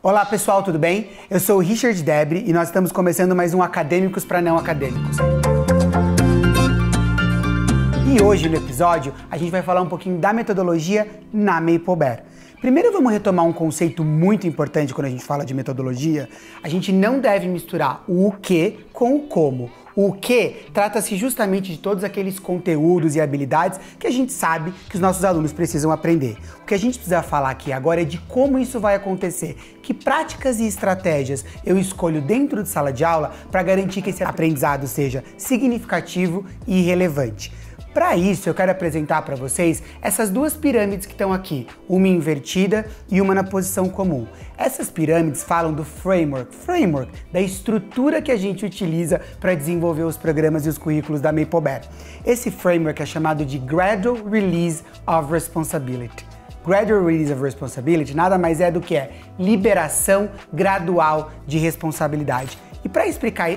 Olá pessoal, tudo bem? Eu sou o Richard Debre e nós estamos começando mais um Acadêmicos para Não Acadêmicos. E hoje no episódio a gente vai falar um pouquinho da metodologia na Maple Bear. Primeiro vamos retomar um conceito muito importante quando a gente fala de metodologia. A gente não deve misturar o que com o como. O que trata-se justamente de todos aqueles conteúdos e habilidades que a gente sabe que os nossos alunos precisam aprender. O que a gente precisa falar aqui agora é de como isso vai acontecer, que práticas e estratégias eu escolho dentro de sala de aula para garantir que esse aprendizado seja significativo e relevante. Para isso, eu quero apresentar para vocês essas duas pirâmides que estão aqui, uma invertida e uma na posição comum. Essas pirâmides falam do framework, da estrutura que a gente utiliza para desenvolver os programas e os currículos da Maple Bear. Esse framework é chamado de Gradual Release of Responsibility. Gradual Release of Responsibility nada mais é do que liberação gradual de responsabilidade. E para explicar,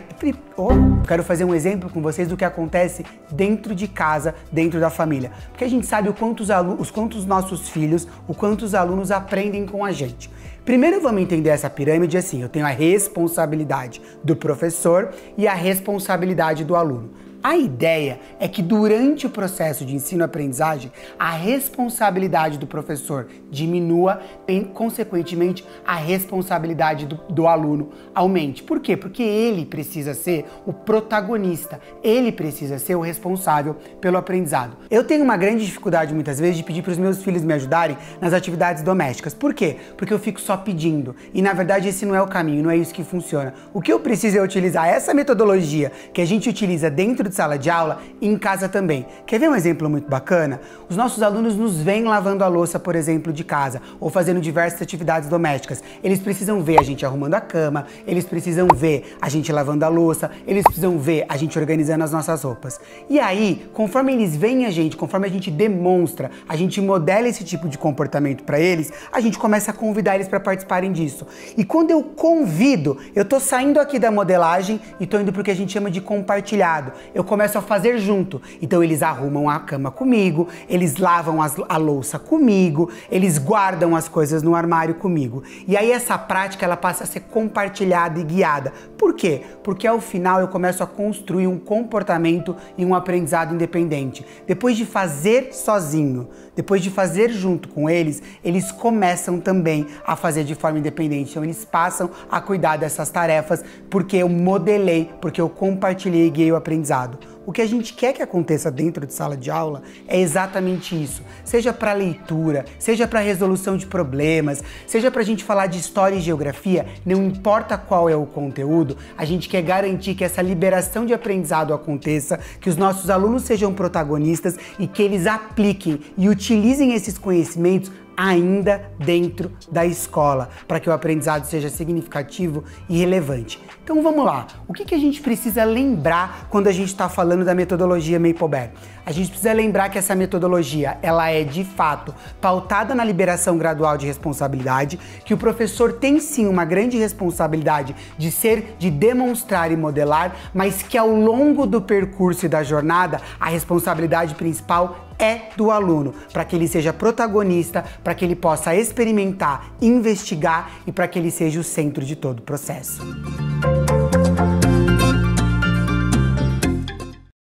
quero fazer um exemplo com vocês do que acontece dentro de casa, dentro da família. Porque a gente sabe o quanto os nossos filhos, o quanto os alunos aprendem com a gente. Primeiro vamos entender essa pirâmide assim, eu tenho a responsabilidade do professor e a responsabilidade do aluno. A ideia é que durante o processo de ensino-aprendizagem, a responsabilidade do professor diminua e, consequentemente, a responsabilidade do aluno aumente. Por quê? Porque ele precisa ser o protagonista, ele precisa ser o responsável pelo aprendizado. Eu tenho uma grande dificuldade, muitas vezes, de pedir para os meus filhos me ajudarem nas atividades domésticas. Por quê? Porque eu fico só pedindo. E, na verdade, esse não é o caminho, não é isso que funciona. O que eu preciso é utilizar essa metodologia que a gente utiliza dentro de sala de aula e em casa também. Quer ver um exemplo muito bacana? Os nossos alunos nos veem lavando a louça, por exemplo, de casa, ou fazendo diversas atividades domésticas. Eles precisam ver a gente arrumando a cama, eles precisam ver a gente lavando a louça, eles precisam ver a gente organizando as nossas roupas. E aí, conforme eles veem a gente, conforme a gente demonstra, a gente modela esse tipo de comportamento para eles, a gente começa a convidar eles para participarem disso. E quando eu convido, eu tô saindo aqui da modelagem e tô indo pro que a gente chama de compartilhado. Eu começo a fazer junto. Então eles arrumam a cama comigo, eles lavam a louça comigo, eles guardam as coisas no armário comigo. E aí essa prática ela passa a ser compartilhada e guiada. Por quê? Porque ao final eu começo a construir um comportamento e um aprendizado independente. Depois de fazer sozinho, depois de fazer junto com eles, eles começam também a fazer de forma independente. Então eles passam a cuidar dessas tarefas porque eu modelei, porque eu compartilhei e guiei o aprendizado. O que a gente quer que aconteça dentro de sala de aula é exatamente isso. Seja para leitura, seja para resolução de problemas, seja para a gente falar de história e geografia, não importa qual é o conteúdo, a gente quer garantir que essa liberação de aprendizado aconteça, que os nossos alunos sejam protagonistas e que eles apliquem e utilizem esses conhecimentos ainda dentro da escola, para que o aprendizado seja significativo e relevante. Então vamos lá, o que a gente precisa lembrar quando a gente está falando da metodologia Maple Bear? A gente precisa lembrar que essa metodologia, ela é de fato pautada na liberação gradual de responsabilidade, que o professor tem sim uma grande responsabilidade de demonstrar e modelar, mas que ao longo do percurso e da jornada, a responsabilidade principal é do aluno, para que ele seja protagonista, para que ele possa experimentar, investigar e para que ele seja o centro de todo o processo.